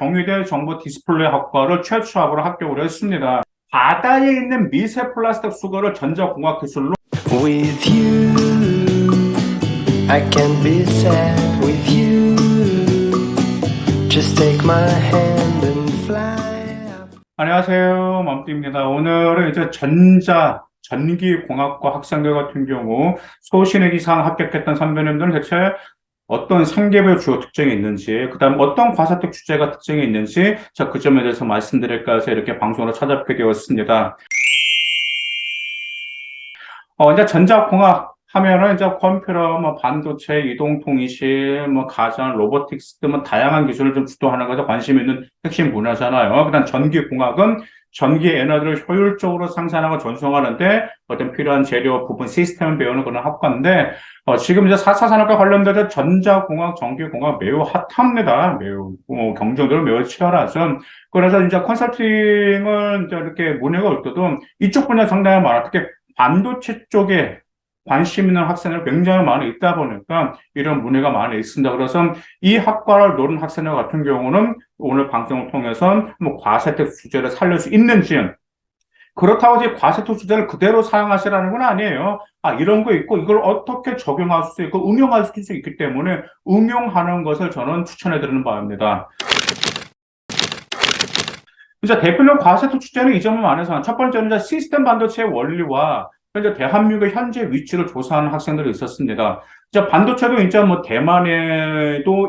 경희대 정보 디스플레이 학과를 최초합으로 합격을 했습니다. 바다에 있는 미세 플라스틱 수거를 전자공학 기술로 With you, I can be sad with you. Just take my hand and fly up. 안녕하세요. 맘띠입니다. 오늘은 이제 전기공학과 학생들 같은 경우 소신의 기상 합격했던 선배님들은 대체 어떤 상계별 주요 특징이 있는지, 그 다음 어떤 과사택 주제가 특징이 있는지, 자, 그 점에 대해서 말씀드릴까 해서 이렇게 방송으로 찾아뵙게 되었습니다. 이제 전자공학 하면은 이제 컴퓨터, 뭐 반도체, 이동통신, 뭐 가전, 로보틱스 등 뭐 다양한 기술을 좀 주도하는 것에 관심 있는 핵심 분야잖아요. 그다음 전기공학은 전기 에너지를 효율적으로 생산하고 전송하는데 어떤 필요한 재료, 부분, 시스템을 배우는 그런 학과인데 지금 이제 4차 산업과 관련돼서 전자공학, 전기공학 매우 핫합니다. 매우 경쟁률은 매우 치열하죠. 그래서 이제 컨설팅을 이제 이렇게 문의가 올 때도 이쪽 분야 상당히 많아. 특히 반도체 쪽에 관심 있는 학생들 굉장히 많이 있다 보니까 이런 문의가 많이 있습니다. 그래서 이 학과를 노린 학생들 같은 경우는 오늘 방송을 통해서 뭐 과세특 주제를 살릴 수 있는지, 그렇다고 이제 과세특 주제를 그대로 사용하시라는 건 아니에요. 이런 거 있고 이걸 어떻게 적용할 수 있고 응용할 수 있기 때문에 응용하는 것을 저는 추천해 드리는 바입니다. 이제 대표적 과세특 주제는 이 점을 안에서 첫 번째는 이제 시스템 반도체의 원리와 이제 대한민국의 현재 위치를 조사하는 학생들이 있었습니다. 이제 반도체도 이제 뭐 대만도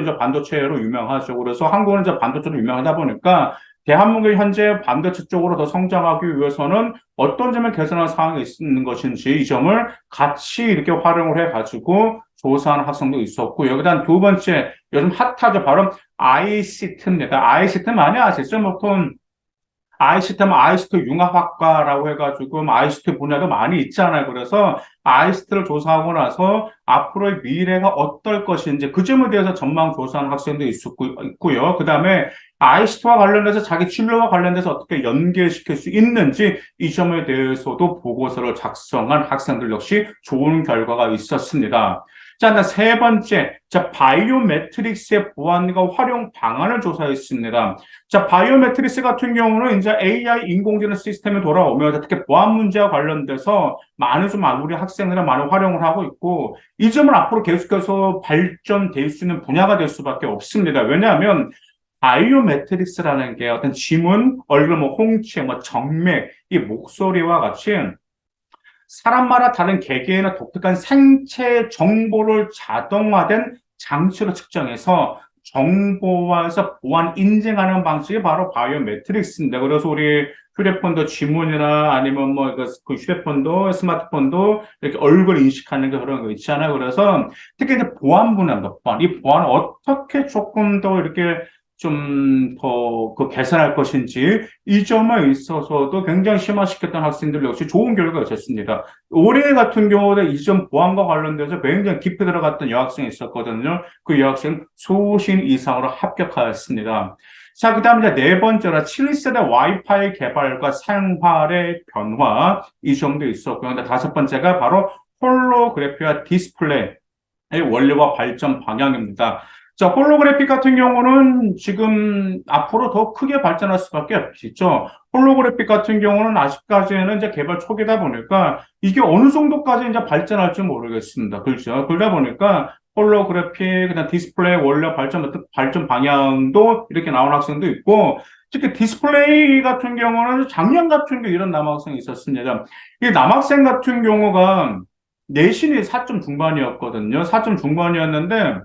이제 반도체로 유명하죠. 그래서 한국은 이제 반도체로 유명하다 보니까 대한민국의 현재 반도체 쪽으로 더 성장하기 위해서는 어떤 점을 개선할 사항이 있는 것인지 이 점을 같이 이렇게 활용을 해가지고 조사하는 학생도 있었고, 여기다 두 번째 요즘 핫하죠. 바로 ICT입니다. ICT 많이 아시죠? 보통 ICT 융합학과라고 해가지고 ICT 분야도 많이 있잖아요. 그래서 ICT를 조사하고 나서 앞으로의 미래가 어떨 것인지 그 점에 대해서 전망 조사하는 학생도 있고요. 그 다음에 ICT와 관련돼서 자기 진로와 관련돼서 어떻게 연계시킬 수 있는지 이 점에 대해서도 보고서를 작성한 학생들 역시 좋은 결과가 있었습니다. 자, 세 번째, 자, 바이오매트릭스의 보안과 활용 방안을 조사했습니다. 자, 바이오매트릭스 같은 경우는 이제 AI 인공지능 시스템이 돌아오면서 특히 보안 문제와 관련돼서 우리 학생들이 많이 활용을 하고 있고, 이 점은 앞으로 계속해서 발전될 수 있는 분야가 될 수밖에 없습니다. 왜냐하면 바이오매트릭스라는 게 어떤 지문, 얼굴, 뭐 홍채, 뭐 정맥, 이 목소리와 같이 사람마다 다른 개개인의 독특한 생체 정보를 자동화된 장치로 측정해서 정보화해서 보안 인증하는 방식이 바로 바이오매트릭스입니다. 그래서 우리 휴대폰도 지문이나 아니면 그 휴대폰도 스마트폰도 이렇게 얼굴 인식하는 게 그런 거 있잖아요. 그래서 특히 이제 보안 분야입니다. 이 보안을 어떻게 조금 더 이렇게 좀 더 그 개선할 것인지 이 점에 있어서도 굉장히 심화시켰던 학생들 역시 좋은 결과가 있었습니다. 올해 같은 경우는 이 점 보안과 관련돼서 굉장히 깊이 들어갔던 여학생이 있었거든요. 그 여학생 소신 이상으로 합격하였습니다. 자, 그 다음에 이제 네 번째로 7세대 와이파이 개발과 생활의 변화 이 점도 있었고요. 근데 다섯 번째가 바로 홀로그래피와 디스플레이의 원리와 발전 방향입니다. 자, 홀로그래픽 같은 경우는 지금 앞으로 더 크게 발전할 수밖에 없겠죠. 홀로그래픽 같은 경우는 아직까지는 이제 개발 초기다 보니까 이게 어느 정도까지 이제 발전할지 모르겠습니다. 그렇죠. 그러다 보니까 홀로그래픽, 그다음 디스플레이 원래 발전 방향도 이렇게 나온 학생도 있고, 특히 디스플레이 같은 경우는 작년 같은 경우 이런 남학생이 있었습니다. 이 남학생 같은 경우가 내신이 4점 중반이었거든요. 4점 중반이었는데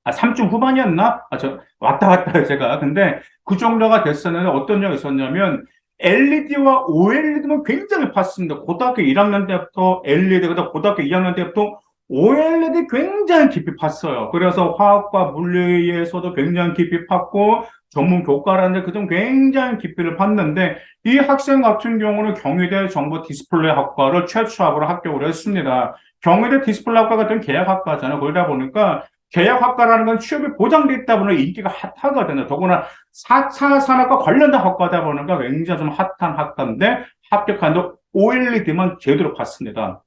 3중 후반이었나? 왔다 갔다 해요, 제가. 근데 그 정도가 됐었는데 어떤 적이 있었냐면, LED와 OLED는 굉장히 팠습니다. 고등학교 1학년 때부터 LED, 그다음 고등학교 2학년 때부터 OLED 굉장히 깊이 팠어요. 그래서 화학과 물리에서도 굉장히 깊이 팠고, 전문 교과라는데 그점 굉장히 깊이를 팠는데, 이 학생 같은 경우는 경희대 정보 디스플레이 학과를 최초합으로 합격을 했습니다. 경희대 디스플레이 학과 같은 계약학과잖아요. 그러다 보니까 계약학과라는 건 취업이 보장돼 있다 보니 인기가 핫하거든요. 더구나 4차 산업과 관련된 학과다 보니까 굉장히 좀 핫한 학과인데 합격한데 OLED만 제대로 봤습니다.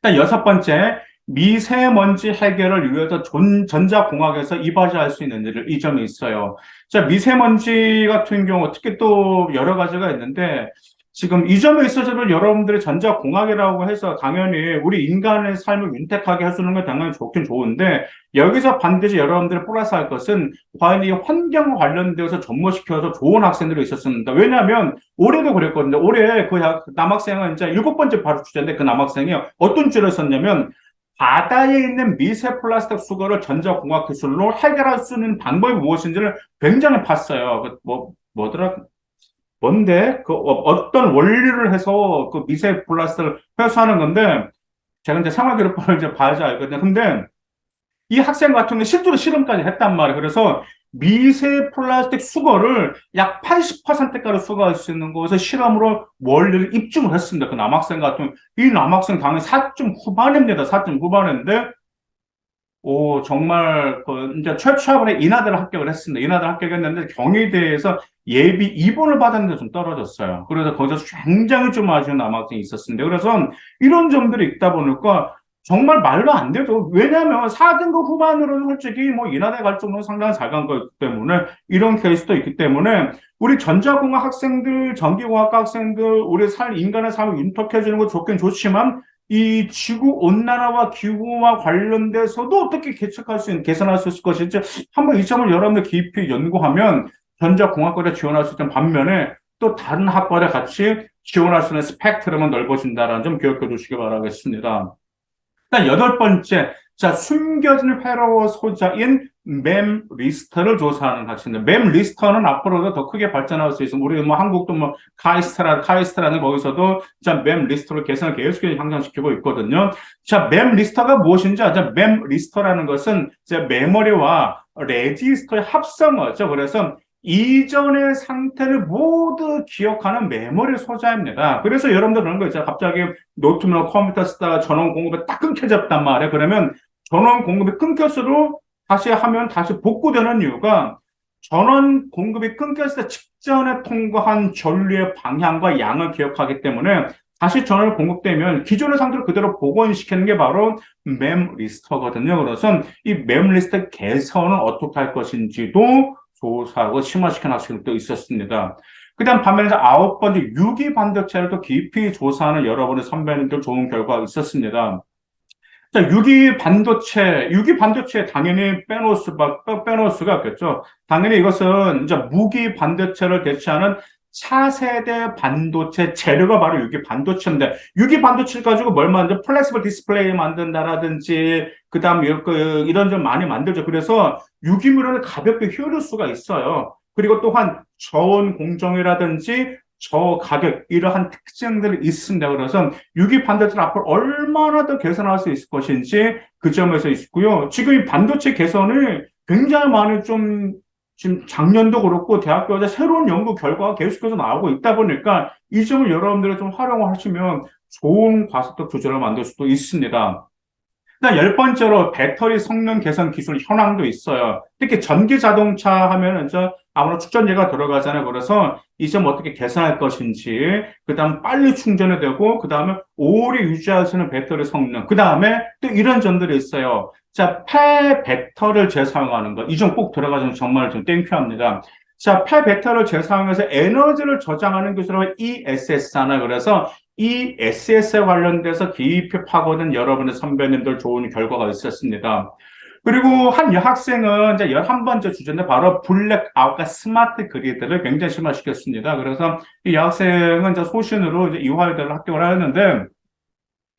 일단 여섯 번째, 미세먼지 해결을 위해서 전자공학에서 이바지할 수 있는 이 점이 있어요. 자, 미세먼지 같은 경우 특히 또 여러 가지가 있는데 지금 이 점에 있어서도 여러분들이 전자공학이라고 해서 당연히 우리 인간의 삶을 윤택하게 해주는 건 당연히 좋긴 좋은데 여기서 반드시 여러분들이 플러스할 것은 과연 이 환경 관련되어서 접목시켜서 좋은 학생들이 있었습니다. 왜냐하면 올해도 그랬거든요. 올해 그 남학생은 이제 7번째 바로 주제인데 그 남학생이 어떤 줄을 썼냐면 바다에 있는 미세 플라스틱 수거를 전자공학 기술로 해결할 수 있는 방법이 무엇인지를 굉장히 봤어요. 뭐더라? 뭔데? 어떤 원리를 해서 그 미세 플라스틱을 회수하는 건데, 제가 이제 생활교육과를 이제 봐야지 알거든요. 근데 이 학생 같은 경우는 실제로 실험까지 했단 말이에요. 그래서 미세 플라스틱 수거를 약 80%까지 수거할 수 있는 곳에 실험으로 원리를 입증을 했습니다. 그 남학생 같은 경우. 이 남학생 당연히 4점 후반입니다. 4점 후반인데, 오, 정말, 이제 최초학번에 인하대를 합격을 했습니다. 인하대 합격했는데 경희대에서 예비 2번을 받았는데 좀 떨어졌어요. 그래서 거기서 굉장히 좀 아쉬운 남학생이 있었습니다. 그래서 이런 점들이 있다 보니까 정말 말도 안 되죠. 왜냐하면 4등급 후반으로는 솔직히 뭐 인하대 갈 정도는 상당히 잘 간 거기 때문에 이런 케이스도 있기 때문에 우리 전자공학 학생들, 전기공학과 학생들, 우리 인간의 삶을 윤택해주는 거 좋긴 좋지만 이 지구 온난화와 기후와 관련돼서도 어떻게 개선할 수 있을 것인지 한번 이 점을 여러분들 깊이 연구하면 전자공학과에 지원할 수 있는 반면에 또 다른 학과에 같이 지원할 수 있는 스펙트럼은 넓어진다는 점 기억해 두시기 바라겠습니다. 일단 8번째, 자, 숨겨진 회로 소자인 맴 리스터를 조사하는 학생들. 맴 리스터는 앞으로도 더 크게 발전할 수 있습니다. 우리 뭐 한국도 뭐 카이스트라는 거기서도 자, 맴 리스터를 개선을 계속해서 향상시키고 있거든요. 자, 맴 리스터가 무엇인지, 자, 맴 리스터라는 것은 자, 메모리와 레지스터의 합성어죠. 그래서 이전의 상태를 모두 기억하는 메모리 소자입니다. 그래서 여러분들 그런 거 있잖아요. 갑자기 노트북이나 컴퓨터 쓰다가 전원 공급이 딱 끊겨졌단 말이에요. 그러면 전원 공급이 끊겼어도 다시 하면 다시 복구되는 이유가 전원 공급이 끊겼을 때 직전에 통과한 전류의 방향과 양을 기억하기 때문에 다시 전원이 공급되면 기존의 상태를 그대로 복원시키는 게 바로 맴 리스터거든요. 그래서 이 맴 리스터 개선은 어떻게 할 것인지도 조사하고 심화시킨 학생들도 있었습니다. 그 다음 반면에 9번째 유기 반도체를 또 깊이 조사하는 여러분의 선배님들 좋은 결과가 있었습니다. 자, 유기 반도체 당연히 빼놓을 수가 없겠죠. 당연히 이것은 이제 무기 반도체를 대체하는 차세대 반도체 재료가 바로 유기 반도체인데, 유기 반도체 가지고 뭘 만들죠? 플렉시블 디스플레이 만든다라든지, 그 다음 이런 점 많이 만들죠. 그래서 유기물을 가볍게 효율 수가 있어요. 그리고 또한 저온 공정이라든지 저가격 이러한 특징들이 있습니다. 그래서 유기 반도체를 앞으로 얼마나 더 개선할 수 있을 것인지 그 점에서 있고요. 지금 이 반도체 개선을 굉장히 많이 지금 작년도 그렇고 대학교에서 새로운 연구 결과가 계속해서 나오고 있다 보니까 이 점을 여러분들이 좀 활용하시면 좋은 과속도 조절을 만들 수도 있습니다. 일단 10번째로 배터리 성능 개선 기술 현황도 있어요. 특히 전기 자동차 하면은 아무래도 축전기가 들어가잖아요. 그래서 이 점 어떻게 개선할 것인지, 그 다음 빨리 충전이 되고, 그 다음에 오래 유지할 수 있는 배터리 성능, 그 다음에 또 이런 점들이 있어요. 자, 폐배터를 재사용하는 것. 이 점 꼭 들어가시면 정말 좀 땡큐합니다. 자, 폐배터를 재사용해서 에너지를 저장하는 기술은 ESS잖아요. 그래서 이 SS에 관련돼서 깊이 파고든 여러분의 선배님들 좋은 결과가 있었습니다. 그리고 한 여학생은 이제 11번째 주제인데 바로 블랙아웃과 스마트 그리드를 굉장히 심화시켰습니다. 그래서 이 여학생은 이제 소신으로 이제 이화여대를 합격을 하였는데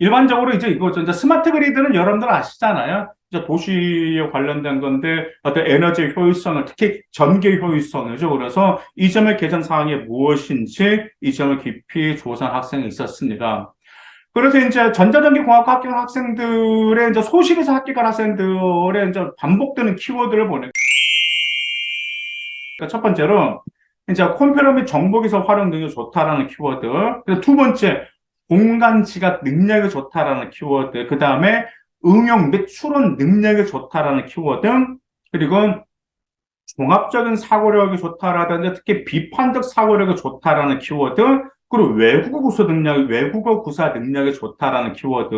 일반적으로 이제 이제 스마트 그리드는 여러분들 아시잖아요. 이제 도시에 관련된 건데 어떤 에너지 효율성을 특히 전기 효율성이죠. 그래서 이 점의 개선 사항이 무엇인지 이 점을 깊이 조사한 학생이 있었습니다. 그래서 이제 전자전기공학과 합격한 학생들의 이제 소실에서 합격한 학생들의 이제 반복되는 키워드를 보니까 첫 번째로 이제 컴퓨터 및 정보기술 활용 능력이 좋다라는 키워드. 그래서 두 번째 공간 지각 능력이 좋다라는 키워드. 그 다음에 응용 및 추론 능력이 좋다라는 키워드. 그리고 종합적인 사고력이 좋다라든지 특히 비판적 사고력이 좋다라는 키워드. 그리고 외국어 구사 능력이 좋다라는 키워드.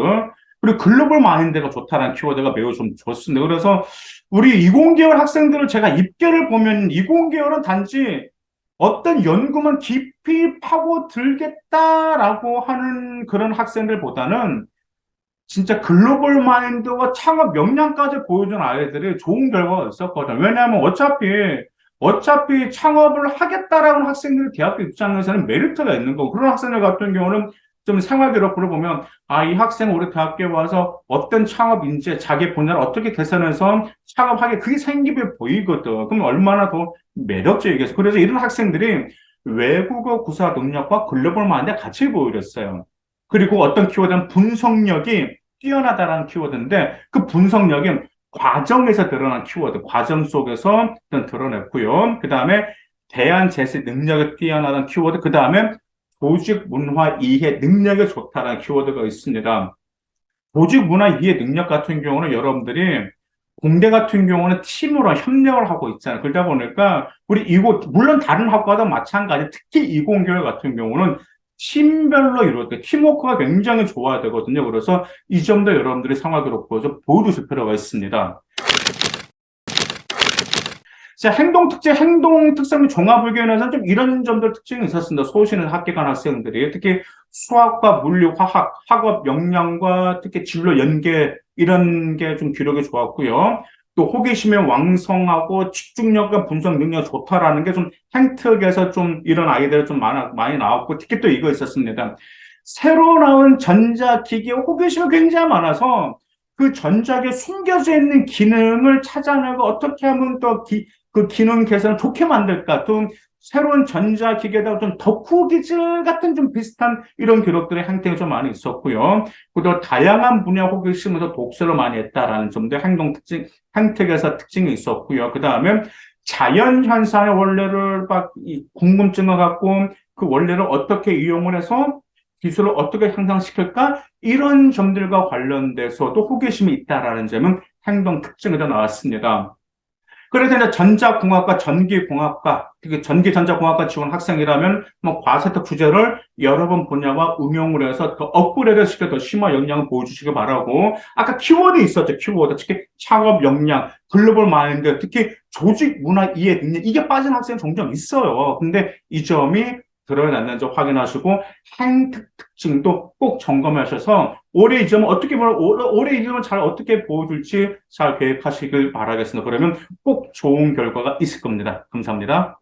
그리고 글로벌 마인드가 좋다라는 키워드가 매우 좀 좋습니다. 그래서 우리 20계열 학생들을 제가 입결을 보면 20계열은 단지 어떤 연구만 깊이 파고들겠다라고 하는 그런 학생들보다는 진짜 글로벌 마인드와 창업 역량까지 보여준 아이들이 좋은 결과가 있었거든요. 왜냐하면 어차피 창업을 하겠다라는 학생들 대학교 입장에서는 메리트가 있는 거고, 그런 학생들 같은 경우는 좀 생활 기록부를 보면, 아, 이 학생 우리 대학교에 와서 어떤 창업 인재, 자기 분야를 어떻게 개선해서 창업하게 그게 생기게 보이거든. 그럼 얼마나 더 매력적이겠어. 그래서 이런 학생들이 외국어 구사 능력과 글로벌 마인드 같이 보여줬어요. 그리고 어떤 키워드는 분석력이 뛰어나다라는 키워드인데 그 분석력이 과정에서 드러난 키워드, 과정 속에서 드러냈고요. 그 다음에 대안 제시 능력이 뛰어나다는 키워드, 그 다음에 조직 문화 이해 능력이 좋다라는 키워드가 있습니다. 조직 문화 이해 능력 같은 경우는 여러분들이 공대 같은 경우는 팀으로 협력을 하고 있잖아요. 그러다 보니까 우리 이곳 물론 다른 학과도 마찬가지 특히 이공계열 같은 경우는 팀별로 이루어질 때 팀워크가 굉장히 좋아야 되거든요. 그래서 이 점도 여러분들이 생활기록 보여서 보여주실 필요가 있습니다. 자, 행동 특성 종합의견에서는 좀 이런 점들 특징이 있었습니다. 소신을 합격한 학생들이 특히 수학과 물리, 화학, 학업 역량과 특히 진로 연계 이런 게 좀 기록이 좋았고요. 또 호기심이 왕성하고 집중력과 분석 능력이 좋다라는 게 좀 행특에서 좀 이런 아이들 좀 많이 나왔고 특히 또 이거 있었습니다. 새로 나온 전자기기에 호기심이 굉장히 많아서 그 전자기에 숨겨져 있는 기능을 찾아내고 어떻게 하면 또 그 기능 개선을 좋게 만들까? 좀 새로운 전자기기에다가 좀 덕후 기질 같은 좀 비슷한 이런 기록들의 행태가 좀 많이 있었고요. 그리고 다양한 분야 호기심에서 독서를 많이 했다라는 점도 행동 특징, 행태에서 특징이 있었고요. 그 다음에 자연 현상의 원리를 궁금증을 갖고 그 원리를 어떻게 이용을 해서 기술을 어떻게 향상시킬까? 이런 점들과 관련돼서도 호기심이 있다라는 점은 행동 특징으로 나왔습니다. 그래서 이제 전자공학과 전기공학과, 전기전자공학과 지원 학생이라면 뭐 과세특 주제를 여러 번 분야와 응용을 해서 더 업그레이드 시켜 더 심화 역량을 보여주시기 바라고. 아까 키워드 있었죠, 키워드. 특히 창업 역량, 글로벌 마인드, 특히 조직 문화 이해 능력, 이게 빠진 학생이 종종 있어요. 근데 이 점이 드러났는지 확인하시고 행특 특징도 꼭 점검하셔서 올해 이 점은 어떻게 보면 올해 이 점을 잘 어떻게 보여줄지 잘 계획하시길 바라겠습니다. 그러면 꼭 좋은 결과가 있을 겁니다. 감사합니다.